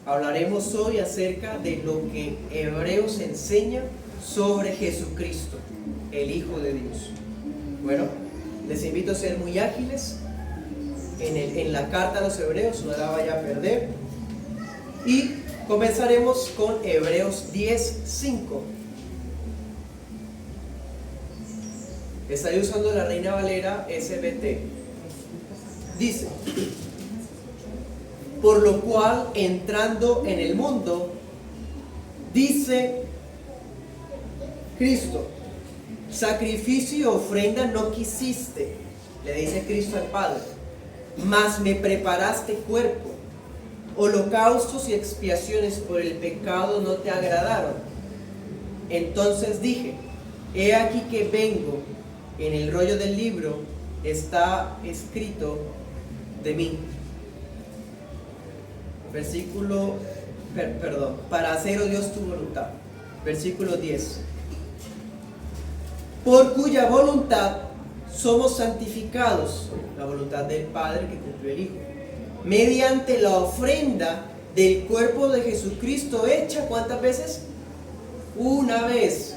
Hablaremos hoy acerca de lo que Hebreos enseña sobre Jesucristo, el Hijo de Dios. Bueno, les invito a ser muy ágiles en la carta a los Hebreos, no la vaya a perder. Y comenzaremos con Hebreos 10:5. Estaré usando la Reina Valera SBT. Dice: por lo cual, entrando en el mundo, dice Cristo, sacrificio y ofrenda no quisiste, le dice Cristo al Padre, mas me preparaste cuerpo. Holocaustos y expiaciones por el pecado no te agradaron. Entonces dije, he aquí que vengo, en el rollo del libro está escrito de mí. Para hacer, oh Dios, tu voluntad. Versículo 10. Por cuya voluntad somos santificados, la voluntad del Padre que cumplió el Hijo, mediante la ofrenda del cuerpo de Jesucristo hecha, ¿cuántas veces? Una vez,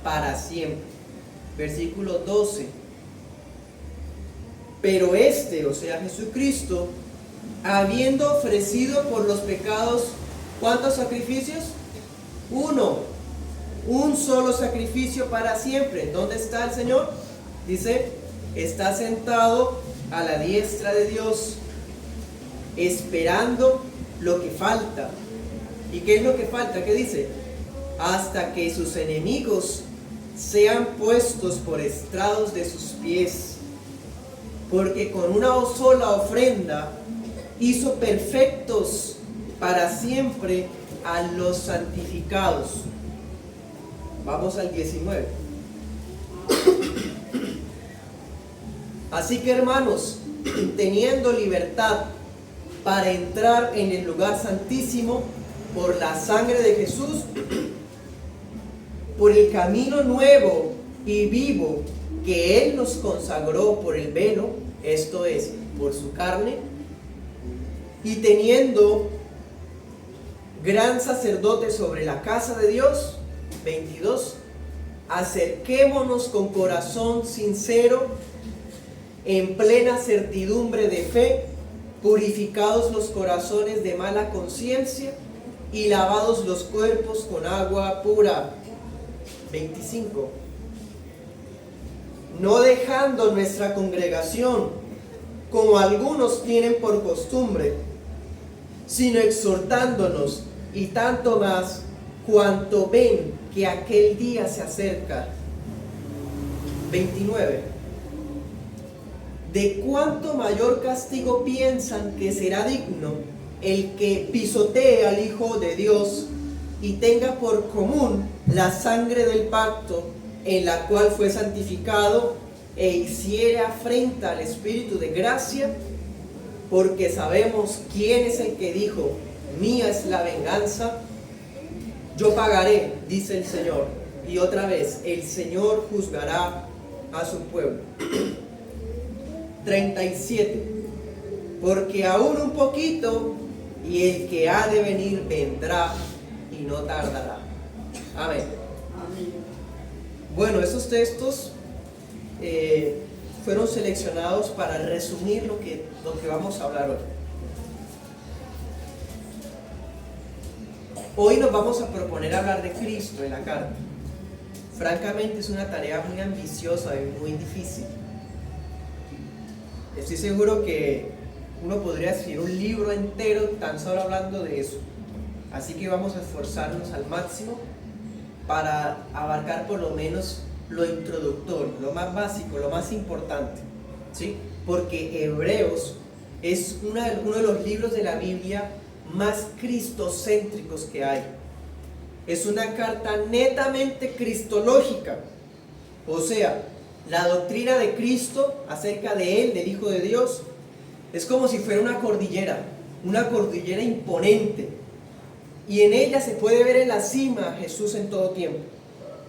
para siempre. Versículo 12. Pero o sea Jesucristo, habiendo ofrecido por los pecados, ¿cuántos sacrificios? Uno, un solo sacrificio para siempre. ¿Dónde está el Señor? Dice, está sentado a la diestra de Dios, esperando lo que falta. ¿Y qué es lo que falta? ¿Qué dice? Hasta que sus enemigos sean puestos por estrados de sus pies. Porque con una sola ofrenda hizo perfectos para siempre a los santificados. Vamos al 19. Así que, hermanos, teniendo libertad para entrar en el lugar santísimo por la sangre de Jesús, por el camino nuevo y vivo que Él nos consagró por el velo, esto es, por su carne, y teniendo gran sacerdote sobre la casa de Dios, 22, acerquémonos con corazón sincero, en plena certidumbre de fe, purificados los corazones de mala conciencia y lavados los cuerpos con agua pura. 25. No dejando nuestra congregación, como algunos tienen por costumbre, sino exhortándonos, y tanto más cuanto ven que aquel día se acerca. 29. ¿De cuánto mayor castigo piensan que será digno el que pisotee al Hijo de Dios y tenga por común la sangre del pacto, en la cual fue santificado, e hiciere afrenta al Espíritu de gracia? Porque sabemos quién es el que dijo, mía es la venganza, yo pagaré, dice el Señor. Y otra vez, el Señor juzgará a su pueblo. 37. Porque aún un poquito, y el que ha de venir vendrá y no tardará. Amén. Bueno, esos textos fueron seleccionados para resumir lo que vamos a hablar hoy. Hoy nos vamos a proponer hablar de Cristo en la carta. Francamente es una tarea muy ambiciosa y muy difícil. Estoy seguro que uno podría escribir un libro entero tan solo hablando de eso. Así que vamos a esforzarnos al máximo para abarcar por lo menos lo introductorio, lo más básico, lo más importante, ¿sí? Porque Hebreos es uno de los libros de la Biblia más cristocéntricos que hay. Es una carta netamente cristológica, o sea, la doctrina de Cristo acerca de Él, del Hijo de Dios, es como si fuera una cordillera imponente, y en ella se puede ver en la cima a Jesús en todo tiempo.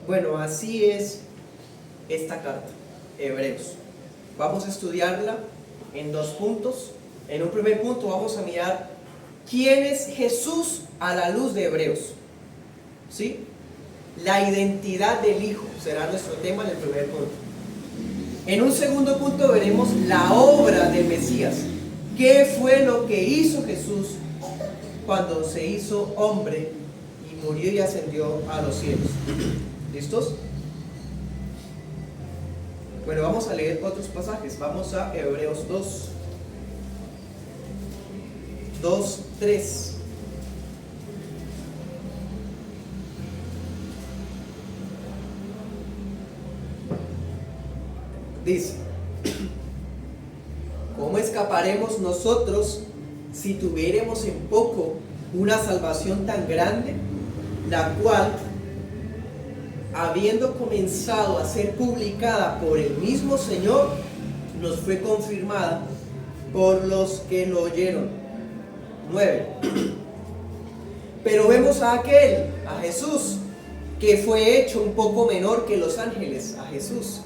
Bueno, así es esta carta, Hebreos. Vamos a estudiarla en dos puntos. En un primer punto vamos a mirar ¿quién es Jesús a la luz de Hebreos? ¿Sí? La identidad del Hijo será nuestro tema en el primer punto. En un segundo punto veremos la obra del Mesías. ¿Qué fue lo que hizo Jesús cuando se hizo hombre y murió y ascendió a los cielos? ¿Listos? Bueno, vamos a leer otros pasajes. Vamos a Hebreos 2:3. Dice: ¿cómo escaparemos nosotros si tuviéramos en poco una salvación tan grande, la cual, habiendo comenzado a ser publicada por el mismo Señor, nos fue confirmada por los que lo oyeron? 9. Pero vemos a aquel, a Jesús, que fue hecho un poco menor que los ángeles, a Jesús,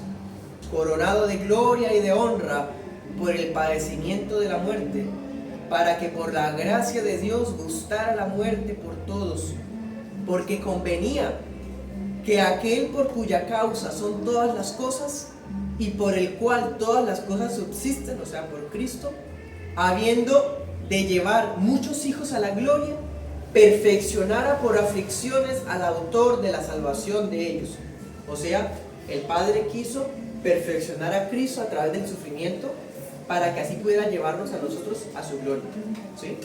coronado de gloria y de honra por el padecimiento de la muerte, para que por la gracia de Dios gustara la muerte por todos, porque convenía que aquel por cuya causa son todas las cosas y por el cual todas las cosas subsisten, o sea, por Cristo, habiendo de llevar muchos hijos a la gloria, perfeccionara por aflicciones al autor de la salvación de ellos. O sea, el Padre quiso perfeccionar a Cristo a través del sufrimiento para que así pudiera llevarnos a nosotros a su gloria. ¿Sí?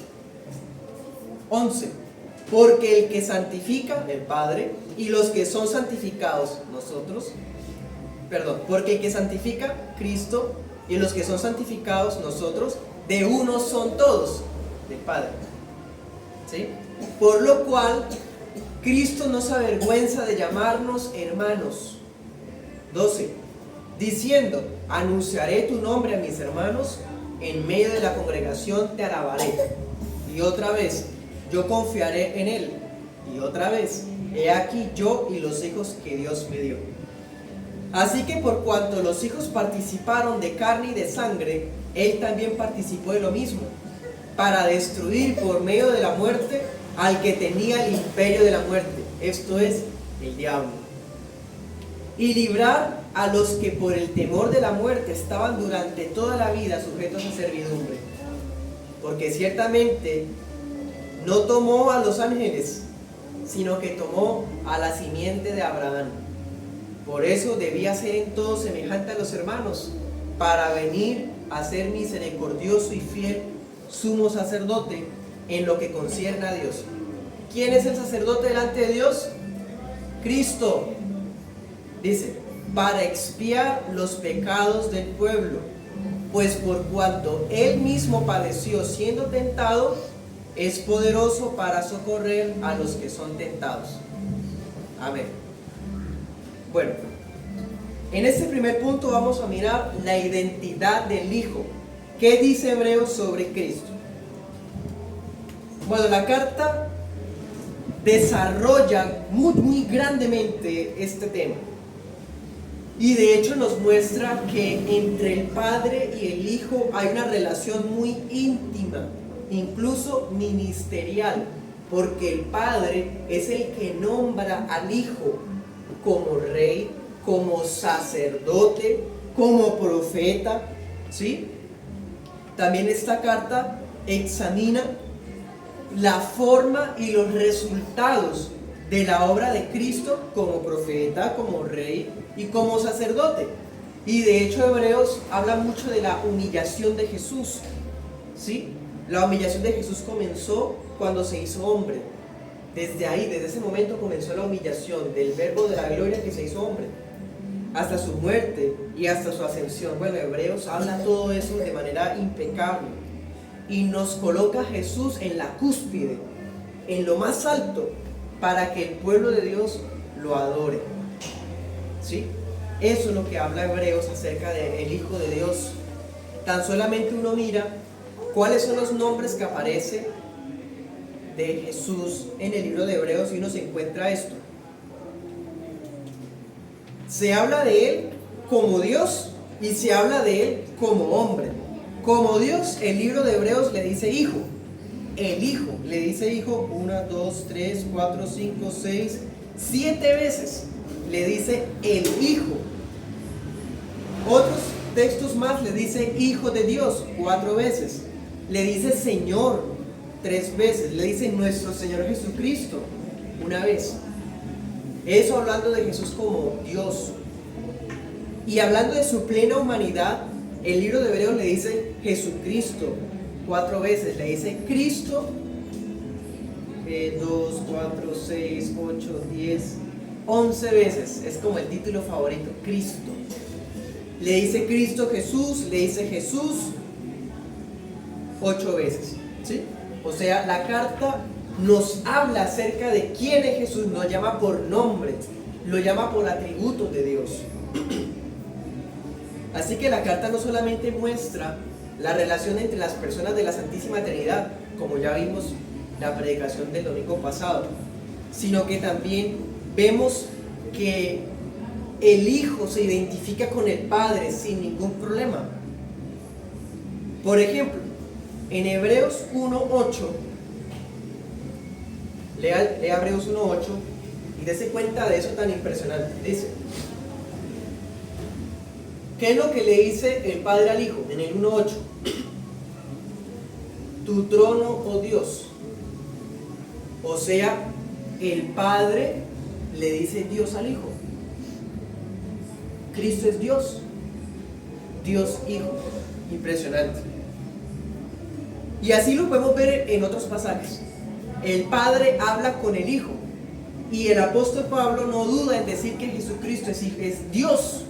11. Porque el que santifica, el Padre, y los que son santificados, nosotros, porque el que santifica, Cristo, y los que son santificados, nosotros, de uno son todos, del Padre. ¿Sí? Por lo cual, Cristo no se avergüenza de llamarnos hermanos. 12. Diciendo: anunciaré tu nombre a mis hermanos, en medio de la congregación te alabaré. Y otra vez: yo confiaré en él. Y otra vez: he aquí yo y los hijos que Dios me dio. Así que por cuanto los hijos participaron de carne y de sangre, él también participó de lo mismo, para destruir por medio de la muerte al que tenía el imperio de la muerte, esto es, el diablo, y librar a los que por el temor de la muerte estaban durante toda la vida sujetos a servidumbre. Porque ciertamente no tomó a los ángeles, sino que tomó a la simiente de Abraham. Por eso debía ser en todo semejante a los hermanos, para venir a ser misericordioso y fiel sumo sacerdote en lo que concierne a Dios. ¿Quién es el sacerdote delante de Dios? Cristo. Dice: para expiar los pecados del pueblo, pues por cuanto él mismo padeció siendo tentado, es poderoso para socorrer a los que son tentados. Amén. Bueno, en este primer punto vamos a mirar la identidad del Hijo. ¿Qué dice Hebreos sobre Cristo? Bueno, la carta desarrolla muy grandemente este tema. Y de hecho nos muestra que entre el Padre y el Hijo hay una relación muy íntima, incluso ministerial, porque el Padre es el que nombra al Hijo como rey, como sacerdote, como profeta, ¿sí? También esta carta examina la forma y los resultados de la obra de Cristo como profeta, como rey y como sacerdote. Y de hecho Hebreos habla mucho de la humillación de Jesús, ¿sí? La humillación de Jesús comenzó cuando se hizo hombre. Desde ahí, desde ese momento comenzó la humillación del verbo de la gloria que se hizo hombre, hasta su muerte y hasta su ascensión. Bueno, Hebreos habla todo eso de manera impecable y nos coloca a Jesús en la cúspide, en lo más alto, para que el pueblo de Dios lo adore. ¿Sí? Eso es lo que habla Hebreos acerca del Hijo de Dios. Tan solamente uno mira cuáles son los nombres que aparecen de Jesús en el libro de Hebreos y uno se encuentra esto. Se habla de él como Dios y se habla de él como hombre. Como Dios, el libro de Hebreos le dice Hijo, el Hijo. le dice hijo 1, 2, 3, 4, 5, 6, 7 veces. Le dice el hijo. Otros textos más le dice hijo de Dios 4 veces. Le dice Señor 3 veces. Le dice nuestro Señor Jesucristo 1 vez. Eso hablando de Jesús como Dios. Y hablando de su plena humanidad, el libro de Hebreos le dice Jesucristo 4 veces. Le dice Cristo 2, 4, 6, 8, 10, 11 veces. Es como el título favorito, Cristo. Le dice Cristo Jesús, le dice Jesús 8 veces, ¿sí? O sea, la carta nos habla acerca de quién es Jesús, nos llama por nombre, lo llama por atributos de Dios. Así que la carta no solamente muestra la relación entre las personas de la Santísima Trinidad, como ya vimos en la predicación del domingo pasado, sino que también vemos que el Hijo se identifica con el Padre sin ningún problema. Por ejemplo, en Hebreos 1:8, lea Hebreos 1:8 y dése cuenta de eso tan impresionante. Dice, ¿qué es lo que le dice el Padre al Hijo en el 1:8? Tu trono, oh Dios. O sea, el Padre le dice Dios al Hijo. Cristo es Dios, Dios Hijo. Impresionante. Y así lo podemos ver en otros pasajes. El Padre habla con el Hijo. Y el apóstol Pablo no duda en decir que Jesucristo es Dios,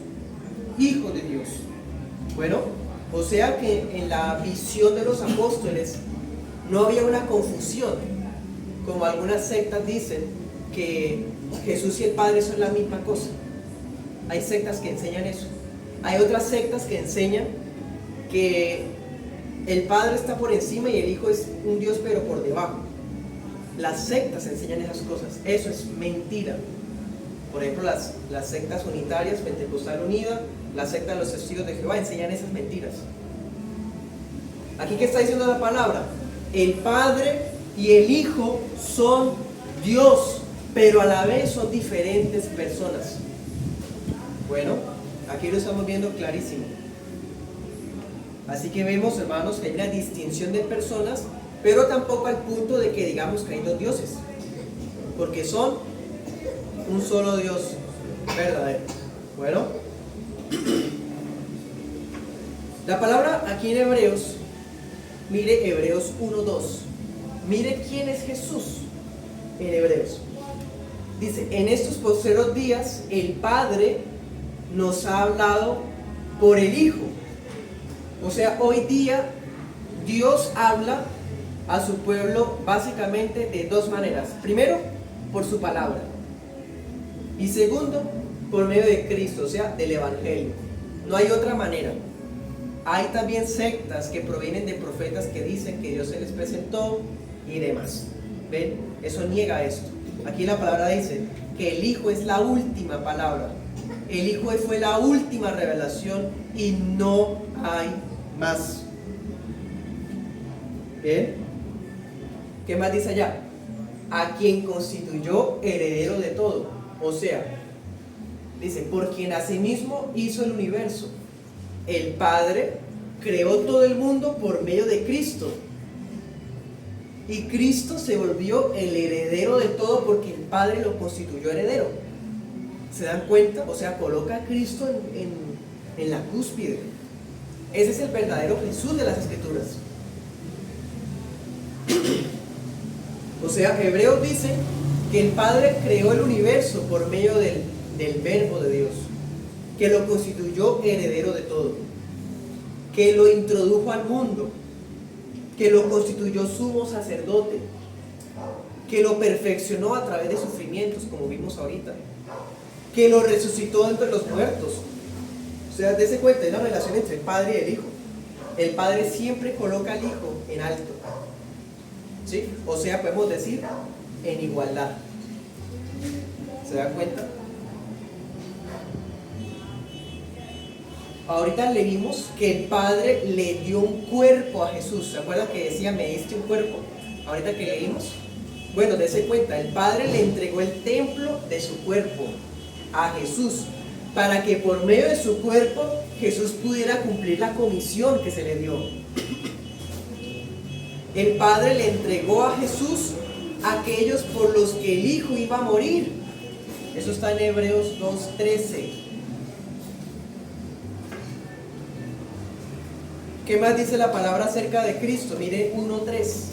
Hijo de Dios. Bueno, o sea que en la visión de los apóstoles no había una confusión, como algunas sectas dicen que Jesús y el Padre son la misma cosa. Hay sectas que enseñan eso. Hay otras sectas que enseñan que el Padre está por encima y el Hijo es un Dios pero por debajo. Las sectas enseñan esas cosas. Eso es mentira. Por ejemplo, las sectas unitarias, Pentecostal Unida, la secta de los Testigos de Jehová, enseñan esas mentiras. Aquí, ¿qué está diciendo la palabra? El Padre y el Hijo son Dios, pero a la vez son diferentes personas. Bueno, aquí lo estamos viendo clarísimo. Así que vemos, hermanos, que hay una distinción de personas, pero tampoco al punto de que digamos que hay dos dioses, porque son un solo Dios verdadero. Bueno, la palabra aquí en Hebreos, mire Hebreos 1:2. Mire quién es Jesús en Hebreos. Dice, en estos postreros días el Padre nos ha hablado por el Hijo. O sea, hoy día Dios habla a su pueblo básicamente de dos maneras. Primero, por su palabra. Y segundo, por medio de Cristo, o sea, del Evangelio. No hay otra manera. Hay también sectas que provienen de profetas que dicen que Dios se les presentó y demás. ¿Ven? Eso niega esto. Aquí la palabra dice que el Hijo es la última palabra. El Hijo fue la última revelación y no hay más. ¿Bien? ¿Qué más dice allá? A quien constituyó heredero de todo. O sea, dice, por quien asimismo hizo el universo. El Padre creó todo el mundo por medio de Cristo. Y Cristo se volvió el heredero de todo porque el Padre lo constituyó heredero. ¿Se dan cuenta? O sea, coloca a Cristo en la cúspide. Ese es el verdadero Jesús de las Escrituras. O sea, Hebreos dice que el Padre creó el universo por medio del verbo de Dios, que lo constituyó heredero de todo, que lo introdujo al mundo, que lo constituyó sumo sacerdote, que lo perfeccionó a través de sufrimientos, como vimos ahorita, que lo resucitó entre los muertos. O sea, dése cuenta, es la relación entre el Padre y el Hijo. El Padre siempre coloca al Hijo en alto, ¿sí? O sea, podemos decir en igualdad. ¿Se dan cuenta? Ahorita leímos que el Padre le dio un cuerpo a Jesús. ¿Se acuerdan que decía, me diste un cuerpo? ahorita que leímos? Bueno, dése cuenta, el Padre le entregó el templo de su cuerpo a Jesús, para que por medio de su cuerpo Jesús pudiera cumplir la comisión que se le dio. El Padre le entregó a Jesús aquellos por los que el Hijo iba a morir. Eso está en Hebreos 2:13. ¿Qué más dice la palabra acerca de Cristo? Mire 1:3.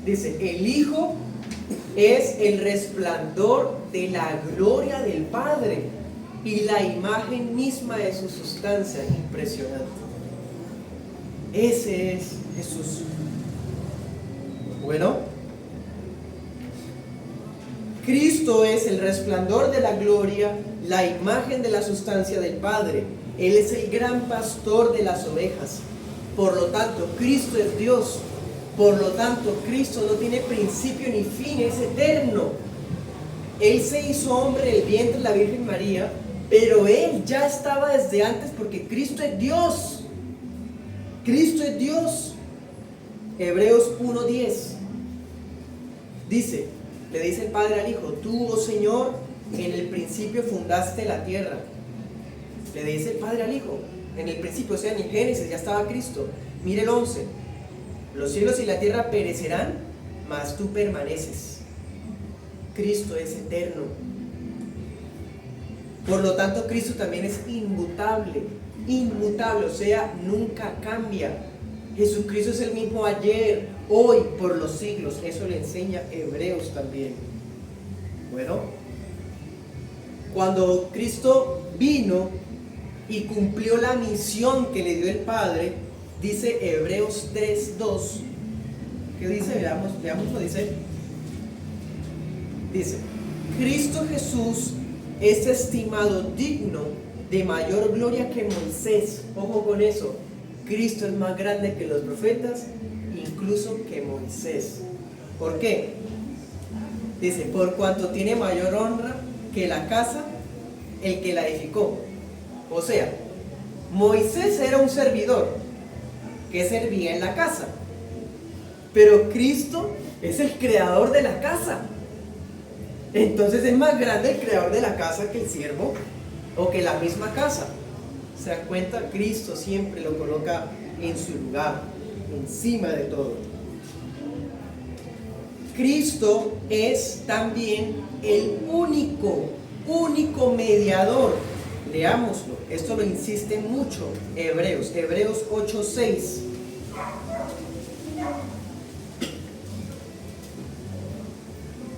Dice, el Hijo es el resplandor de la gloria del Padre y la imagen misma de su sustancia. Impresionante. Ese es Jesús. Bueno, Cristo es el resplandor de la gloria, la imagen de la sustancia del Padre. Él es el gran pastor de las ovejas. Por lo tanto, Cristo es Dios. Por lo tanto, Cristo no tiene principio ni fin, es eterno. Él se hizo hombre del vientre de la Virgen María, pero Él ya estaba desde antes porque Cristo es Dios. Cristo es Dios. Hebreos 1:10 dice, le dice el Padre al Hijo, tú, oh Señor, en el principio fundaste la tierra. Le dice el Padre al Hijo, en el principio, o sea, en Génesis ya estaba Cristo. Mire el 11, los cielos y la tierra perecerán, mas tú permaneces. Cristo es eterno. Por lo tanto, Cristo también es inmutable, o sea, nunca cambia. Jesucristo es el mismo ayer, hoy, por los siglos. Eso le enseña Hebreos también. Bueno, cuando Cristo vino y cumplió la misión que le dio el Padre, dice Hebreos 3:2. ¿Qué dice? Veamos lo dice. Dice, Cristo Jesús es estimado digno de mayor gloria que Moisés. Ojo con eso. Cristo es más grande que los profetas, incluso que Moisés. ¿Por qué? Dice, por cuanto tiene mayor honra que la casa, el que la edificó. O sea, Moisés era un servidor que servía en la casa, pero Cristo es el creador de la casa. Entonces es más grande el creador de la casa que el siervo o que la misma casa. ¿Se dan cuenta? Cristo siempre lo coloca en su lugar, encima de todo. Cristo es también el único mediador. Leámoslo, esto lo insiste mucho Hebreos 8:6.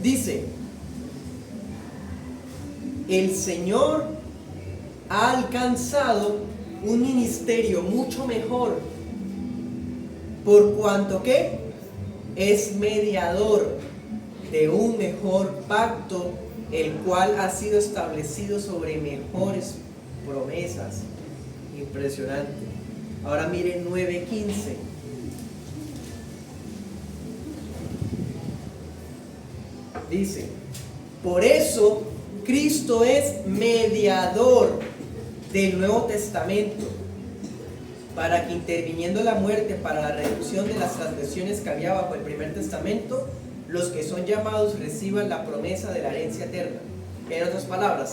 Dice, el Señor ha alcanzado un ministerio mucho mejor, por cuanto que es mediador de un mejor pacto, el cual ha sido establecido sobre mejores promesas. Impresionante. Ahora miren 9:15. Dice, por eso Cristo es mediador del Nuevo Testamento, para que interviniendo la muerte para la reducción de las transgresiones que había bajo el primer testamento, los que son llamados reciban la promesa de la herencia eterna. En otras palabras,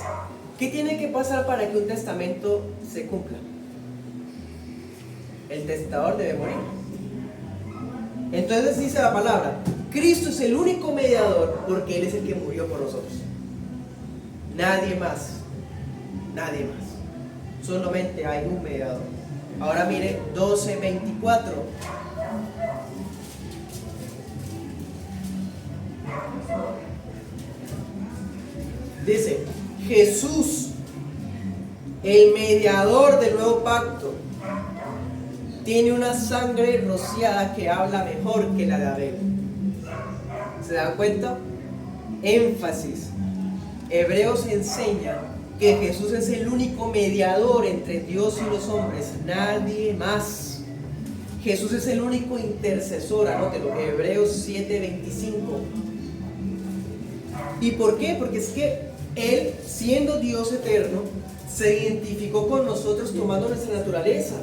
¿qué tiene que pasar para que un testamento se cumpla? El testador debe morir. Entonces dice la palabra, Cristo es el único mediador porque Él es el que murió por nosotros. Nadie más. Nadie más. Solamente hay un mediador. Ahora mire 12:24. Dice, Jesús, el mediador del nuevo pacto, tiene una sangre rociada que habla mejor que la de Abel. ¿Se dan cuenta? Énfasis. Hebreos enseña que Jesús es el único mediador entre Dios y los hombres, nadie más. Jesús es el único intercesor, anótelo, Hebreos 7:25. ¿Y por qué? Porque es que Él, siendo Dios eterno, se identificó con nosotros tomando nuestra naturaleza,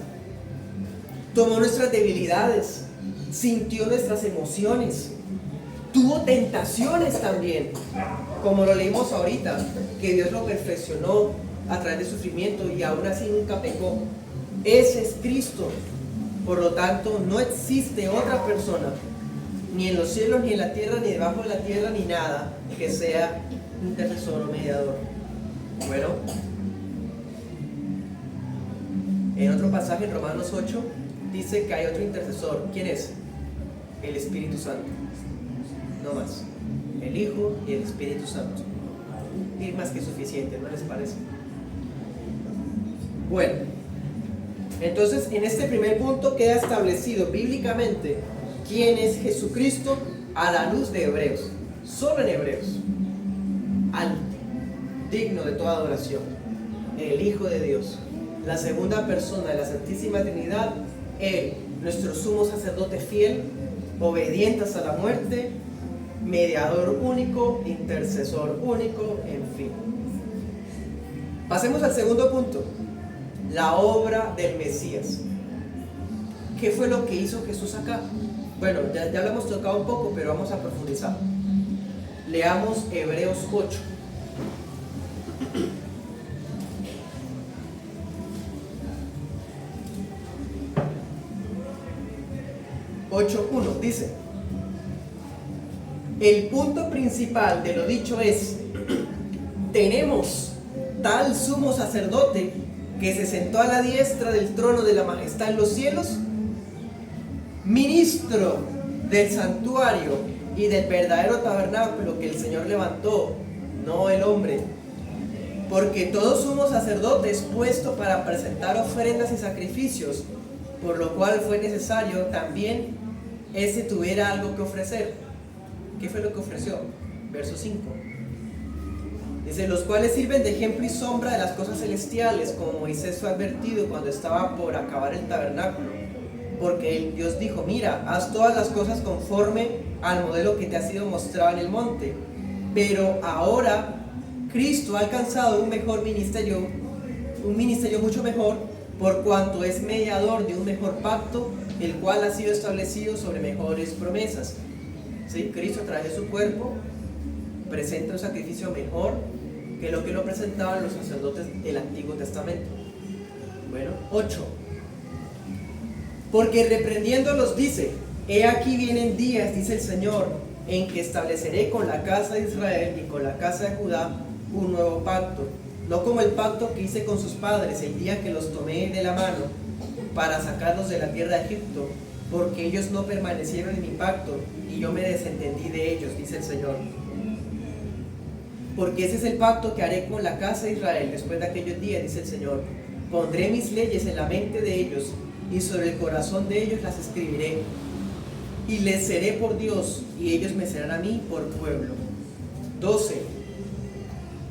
tomó nuestras debilidades, sintió nuestras emociones, tuvo tentaciones también, como lo leímos ahorita, que Dios lo perfeccionó a través del sufrimiento y aún así nunca pecó. Ese es Cristo. Por lo tanto, no existe otra persona, ni en los cielos, ni en la tierra, ni debajo de la tierra, ni nada, que sea intercesor o mediador. Bueno, en otro pasaje, en Romanos 8, dice que hay otro intercesor. ¿Quién es? El Espíritu Santo. No más. El Hijo y el Espíritu Santo. Y más que suficiente, ¿no les parece? Bueno, entonces en este primer punto queda establecido bíblicamente quién es Jesucristo a la luz de Hebreos. Solo en Hebreos. Al digno de toda adoración. El Hijo de Dios. La segunda persona de la Santísima Trinidad. Él, nuestro sumo sacerdote fiel, obediente hasta la muerte, mediador único, intercesor único, en fin. Pasemos al segundo punto, la obra del Mesías. ¿Qué fue lo que hizo Jesús acá? Bueno, ya lo hemos tocado un poco, pero vamos a profundizar. Leamos Hebreos 8. Dice: el punto principal de lo dicho es: tenemos tal sumo sacerdote que se sentó a la diestra del trono de la majestad en los cielos, ministro del santuario y del verdadero tabernáculo que el Señor levantó, no el hombre. Porque todo sumo sacerdote es puesto para presentar ofrendas y sacrificios, por lo cual fue necesario también ese tuviera algo que ofrecer. ¿Qué fue lo que ofreció? Verso 5. Dice: los cuales sirven de ejemplo y sombra de las cosas celestiales, como Moisés fue advertido cuando estaba por acabar el tabernáculo. Porque Dios dijo: mira, haz todas las cosas conforme al modelo que te ha sido mostrado en el monte. Pero ahora Cristo ha alcanzado un ministerio mucho mejor, por cuanto es mediador de un mejor pacto, el cual ha sido establecido sobre mejores promesas. ¿Sí? Cristo a través de su cuerpo presenta un sacrificio mejor que lo que lo presentaban los sacerdotes del Antiguo Testamento. Bueno, 8. Porque reprendiéndolos dice: he aquí vienen días, dice el Señor, en que estableceré con la casa de Israel y con la casa de Judá un nuevo pacto, no como el pacto que hice con sus padres el día que los tomé de la mano para sacarlos de la tierra de Egipto, porque ellos no permanecieron en mi pacto y yo me desentendí de ellos, dice el Señor. Porque ese es el pacto que haré con la casa de Israel después de aquellos días, dice el Señor. Pondré mis leyes en la mente de ellos y sobre el corazón de ellos las escribiré. Y les seré por Dios y ellos me serán a mí por pueblo. 12.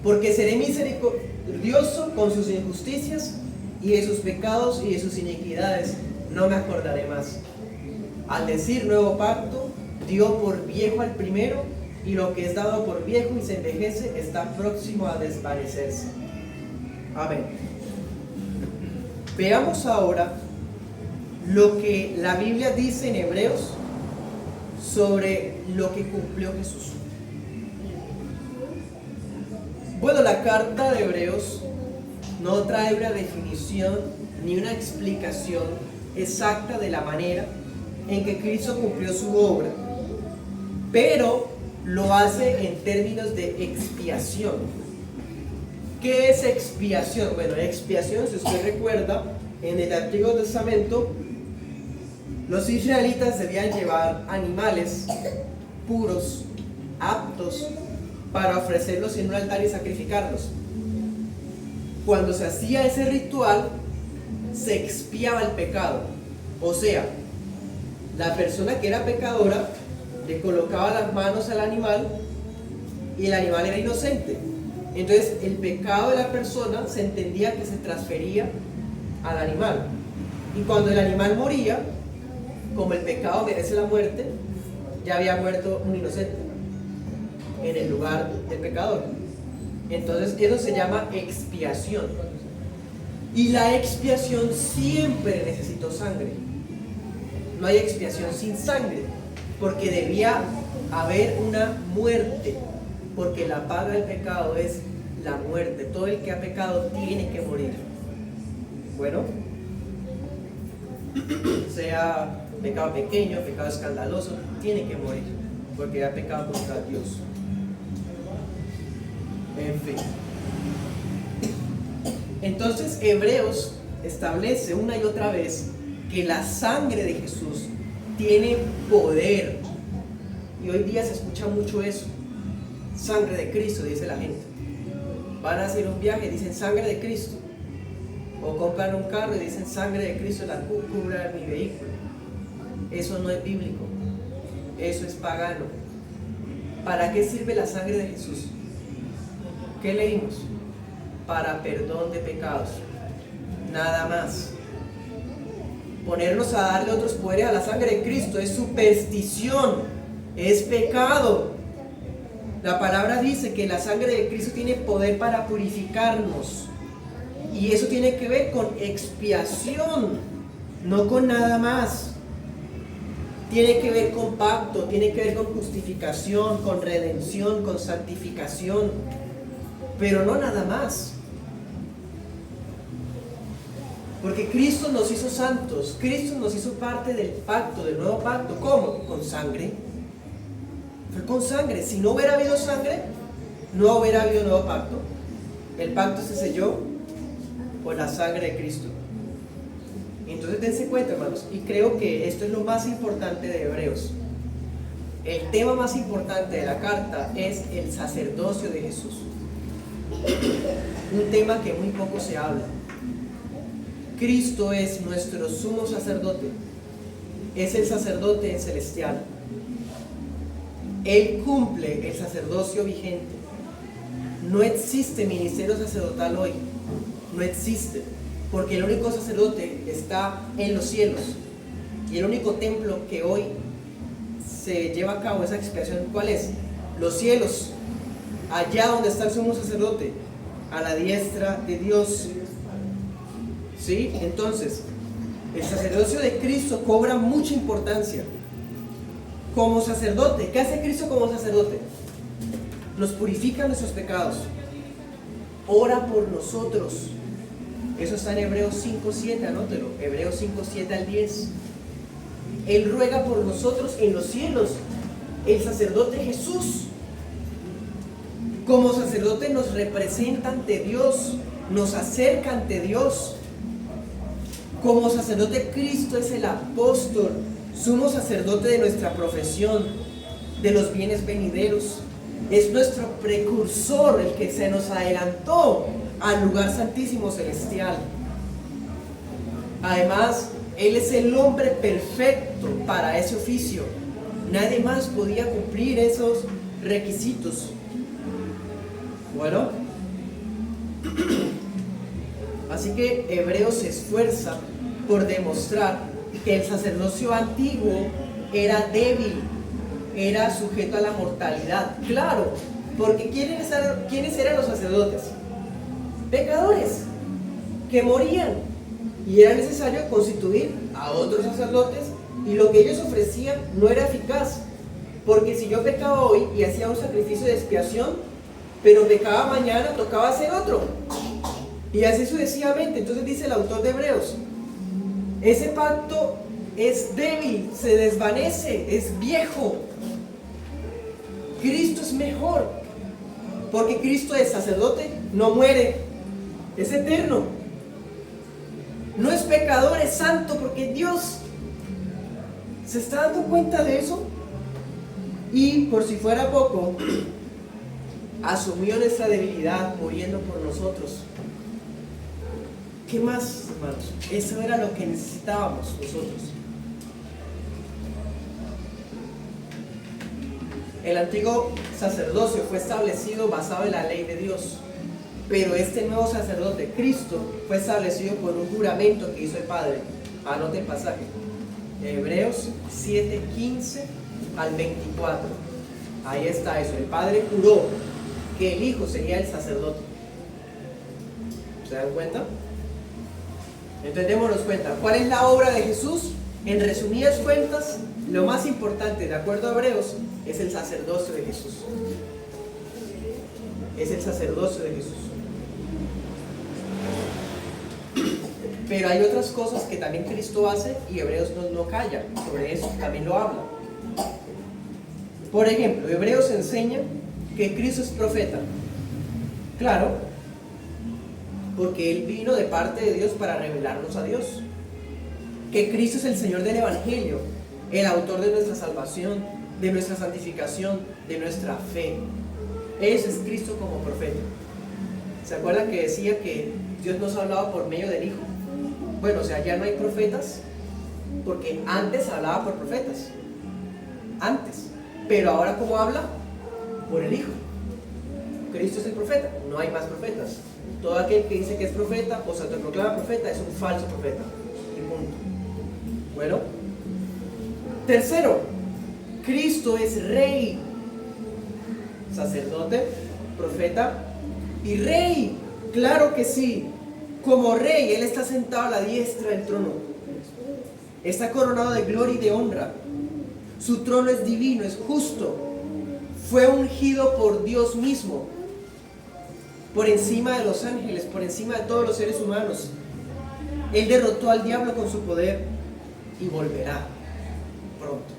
Porque seré misericordioso con sus injusticias y de sus pecados y de sus iniquidades no me acordaré más. Al decir nuevo pacto, dio por viejo al primero, y lo que es dado por viejo y se envejece está próximo a desvanecerse. Amén. Veamos ahora lo que la Biblia dice en Hebreos sobre lo que cumplió Jesús. Bueno, la carta de Hebreos no trae una definición ni una explicación exacta de la manera en que Cristo cumplió su obra, pero lo hace en términos de expiación. ¿Qué es expiación? Bueno, expiación, si usted recuerda, en el Antiguo Testamento los israelitas debían llevar animales puros, aptos para ofrecerlos en un altar y sacrificarlos. Cuando se hacía ese ritual, se expiaba el pecado. O sea, la persona que era pecadora le colocaba las manos al animal y el animal era inocente. Entonces el pecado de la persona se entendía que se transfería al animal. Y cuando el animal moría, como el pecado merece la muerte, ya había muerto un inocente en el lugar del pecador. Entonces eso se llama expiación. Y la expiación siempre necesitó sangre. no hay expiación sin sangre, porque debía haber una muerte, porque la paga del pecado es la muerte. Todo el que ha pecado tiene que morir. Bueno, sea pecado pequeño, pecado escandaloso, tiene que morir, porque ha pecado contra Dios. En fin. Entonces Hebreos establece una y otra vez que la sangre de Jesús tiene poder. Y hoy día se escucha mucho eso. Sangre de Cristo, dice la gente. Van a hacer un viaje y dicen sangre de Cristo. O compran un carro y dicen sangre de Cristo la cubra mi vehículo. Eso no es bíblico. Eso es pagano. ¿Para qué sirve la sangre de Jesús? ¿Qué leímos? Para perdón de pecados. Nada más. Ponernos a darle otros poderes a la sangre de Cristo es superstición, es pecado. La palabra dice que la sangre de Cristo tiene poder para purificarnos. Y eso tiene que ver con expiación, no con nada más. Tiene que ver con pacto, tiene que ver con justificación, con redención, con santificación, pero no nada más. Porque Cristo nos hizo santos, Cristo nos hizo parte del pacto, del nuevo pacto. ¿Cómo? Con sangre. Fue con sangre. Si no hubiera habido sangre, no hubiera habido nuevo pacto. El pacto se selló por la sangre de Cristo. Entonces dense cuenta, hermanos, y creo que esto es lo más importante de Hebreos. El tema más importante de la carta es el sacerdocio de Jesús. Un tema que muy poco se habla. Cristo es nuestro sumo sacerdote. Es el sacerdote celestial. Él cumple el sacerdocio vigente. No existe ministerio sacerdotal hoy. No existe. Porque el único sacerdote está en los cielos. Y el único templo que hoy se lleva a cabo esa expiación, ¿cuál es? Los cielos. Allá donde está el sumo sacerdote, a la diestra de Dios. ¿Sí? Entonces, el sacerdocio de Cristo cobra mucha importancia. Como sacerdote, ¿qué hace Cristo como sacerdote? Nos purifica nuestros pecados. Ora por nosotros. Eso está en Hebreos 5:7, anótelo. Hebreos 5:7 al 10. Él ruega por nosotros en los cielos. El sacerdote Jesús, como sacerdote, nos representa ante Dios, nos acerca ante Dios. Como sacerdote, Cristo es el apóstol, sumo sacerdote de nuestra profesión, de los bienes venideros. Es nuestro precursor, el que se nos adelantó al lugar santísimo celestial. Además, Él es el hombre perfecto para ese oficio. Nadie más podía cumplir esos requisitos. Bueno, así que Hebreos se esfuerza por demostrar que el sacerdocio antiguo era débil, era sujeto a la mortalidad. Claro, porque ¿quiénes eran los sacerdotes? Pecadores que morían, y era necesario constituir a otros sacerdotes, y lo que ellos ofrecían no era eficaz, porque si yo pecaba hoy y hacía un sacrificio de expiación, pero pecaba mañana, tocaba hacer otro, y así sucesivamente. Entonces dice el autor de Hebreos, ese pacto es débil, se desvanece, es viejo. Cristo es mejor, porque Cristo es sacerdote, no muere, es eterno, no es pecador, es santo, porque Dios se está dando cuenta de eso. Y por si fuera poco, asumió nuestra debilidad muriendo por nosotros. ¿Qué más, hermanos? Eso era lo que necesitábamos nosotros. El antiguo sacerdocio fue establecido basado en la ley de Dios, pero este nuevo sacerdote, Cristo, fue establecido por un juramento que hizo el Padre. Anote el pasaje. Hebreos 7:15 al 24. Ahí está eso. El Padre juró que el Hijo sería el sacerdote. ¿Se dan cuenta? Entonces démonos cuenta. ¿Cuál es la obra de Jesús? En resumidas cuentas, lo más importante, de acuerdo a Hebreos, es el sacerdocio de Jesús. Es el sacerdocio de Jesús. Pero hay otras cosas que también Cristo hace y Hebreos no calla. Sobre eso también lo habla. Por ejemplo, Hebreos enseña que Cristo es profeta. Claro, porque Él vino de parte de Dios para revelarnos a Dios. Que Cristo es el Señor del Evangelio, el autor de nuestra salvación, de nuestra santificación, de nuestra fe. Ese es Cristo como profeta. ¿Se acuerdan que decía que Dios nos hablaba por medio del Hijo? Bueno, o sea, ya no hay profetas, porque antes hablaba por profetas. Antes. Pero ahora, ¿cómo habla? Por el Hijo. Cristo es el profeta, no hay más profetas. Todo aquel que dice que es profeta o se autoproclama profeta es un falso profeta. Y punto. Bueno. Tercero, Cristo es rey, sacerdote, profeta y rey. Claro que sí. Como rey, Él está sentado a la diestra del trono. Está coronado de gloria y de honra. Su trono es divino, es justo. Fue ungido por Dios mismo, por encima de los ángeles, por encima de todos los seres humanos. Él derrotó al diablo con su poder y volverá pronto.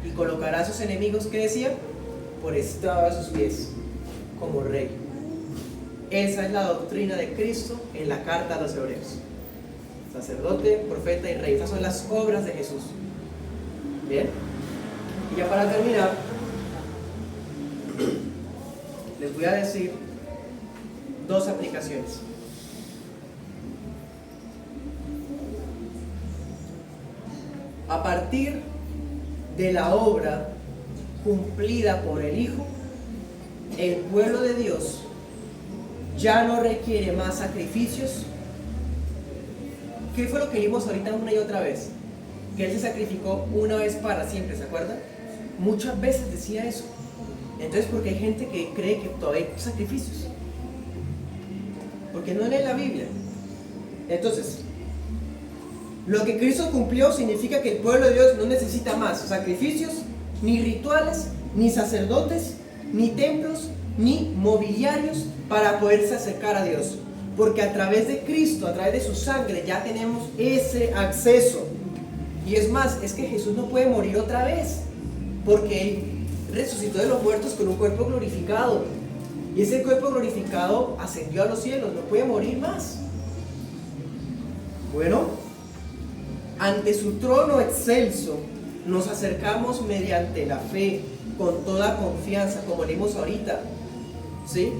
Y colocará a sus enemigos, ¿qué decía? Por estrado de sus pies, como rey. Esa es la doctrina de Cristo en la carta a los Hebreos. Sacerdote, profeta y rey. Esas son las obras de Jesús. Bien. Y ya para terminar, les voy a decir dos aplicaciones. A partir de la obra cumplida por el Hijo, el pueblo de Dios ya no requiere más sacrificios. ¿Qué fue lo que vimos ahorita una y otra vez? Que Él se sacrificó una vez para siempre, ¿se acuerdan? Muchas veces decía eso. Entonces, porque hay gente que cree que todavía hay sacrificios, porque no lee la Biblia. Entonces, lo que Cristo cumplió significa que el pueblo de Dios no necesita más sacrificios, ni rituales, ni sacerdotes, ni templos, ni mobiliarios para poderse acercar a Dios, porque a través de Cristo, a través de su sangre, ya tenemos ese acceso. Y es más, es que Jesús no puede morir otra vez, porque Él resucitó de los muertos con un cuerpo glorificado, y ese cuerpo glorificado ascendió a los cielos, no puede morir más. Bueno, ante su trono excelso nos acercamos mediante la fe, con toda confianza, como leímos ahorita, ¿sí?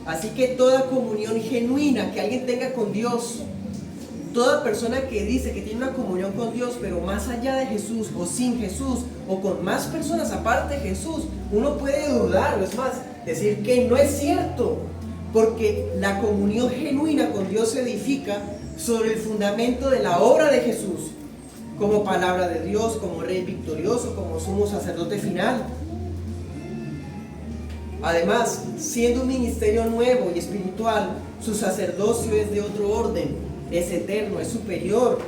Así que toda comunión genuina que alguien tenga con Dios, toda persona que dice que tiene una comunión con Dios, pero más allá de Jesús, o sin Jesús, o con más personas aparte de Jesús, uno puede dudarlo, es más, decir que no es cierto, porque la comunión genuina con Dios se edifica sobre el fundamento de la obra de Jesús, como palabra de Dios, como Rey victorioso, como sumo sacerdote final. Además, siendo un ministerio nuevo y espiritual, su sacerdocio es de otro orden, es eterno, es superior,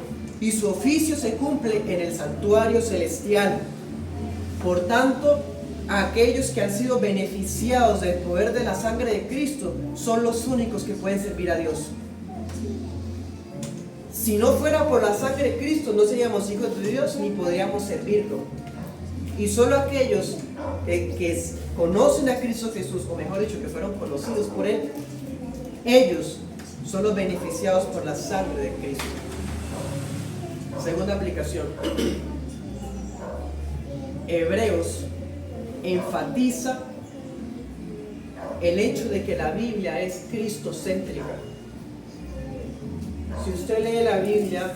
y su oficio se cumple en el santuario celestial. Por tanto, aquellos que han sido beneficiados del poder de la sangre de Cristo son los únicos que pueden servir a Dios. Si no fuera por la sangre de Cristo, no seríamos hijos de Dios ni podríamos servirlo. Y solo aquellos que conocen a Cristo Jesús, o mejor dicho, que fueron conocidos por Él, ellos son los beneficiados por la sangre de Cristo. Segunda aplicación. Hebreos enfatiza el hecho de que la Biblia es cristocéntrica. Si usted lee la Biblia,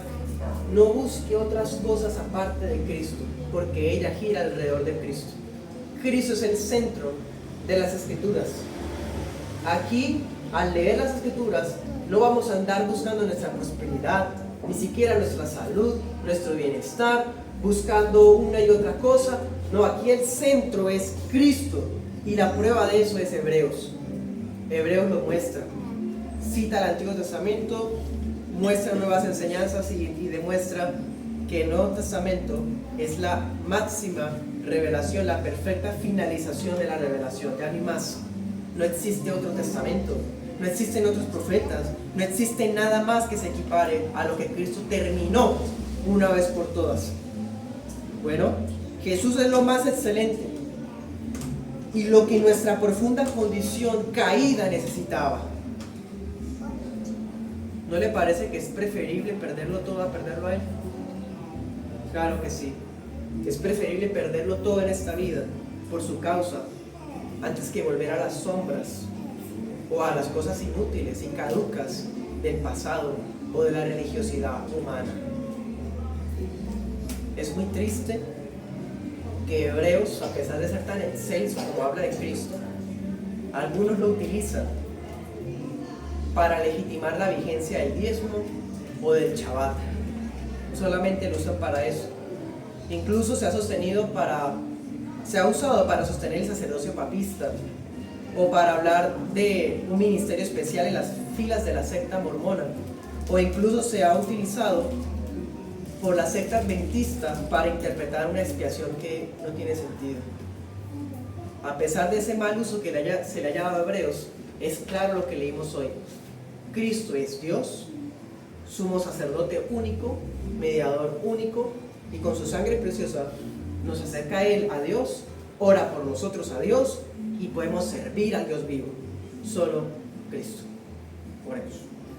no busque otras cosas aparte de Cristo, porque ella gira alrededor de Cristo. Cristo es el centro de las Escrituras. Aquí, al leer las Escrituras, no vamos a andar buscando nuestra prosperidad, ni siquiera nuestra salud, nuestro bienestar, buscando una y otra cosa. No, aquí el centro es Cristo, y la prueba de eso es Hebreos. Hebreos lo muestra. Cita el Antiguo Testamento muestra nuevas enseñanzas y demuestra que el Nuevo Testamento es la máxima revelación, la perfecta finalización de la revelación. Ya ni más. No existe otro testamento, no existen otros profetas, no existe nada más que se equipare a lo que Cristo terminó una vez por todas. Bueno, Jesús es lo más excelente y lo que nuestra profunda condición caída necesitaba. ¿No le parece que es preferible perderlo todo a perderlo a Él? Claro que sí. Es preferible perderlo todo en esta vida por su causa antes que volver a las sombras o a las cosas inútiles y caducas del pasado o de la religiosidad humana. Es muy triste que Hebreos, a pesar de ser tan excelso como habla de Cristo, algunos lo utilizan para legitimar la vigencia del diezmo o del Shabbat. Solamente lo usan para eso. Incluso se ha usado para sostener el sacerdocio papista o para hablar de un ministerio especial en las filas de la secta mormona, o incluso se ha utilizado por la secta adventista para interpretar una expiación que no tiene sentido. A pesar de ese mal uso que se le haya dado a Hebreos, es claro lo que leímos hoy. Cristo es Dios, sumo sacerdote único, mediador único, y con su sangre preciosa nos acerca a Él, a Dios, ora por nosotros a Dios y podemos servir al Dios vivo. Solo Cristo. Oremos.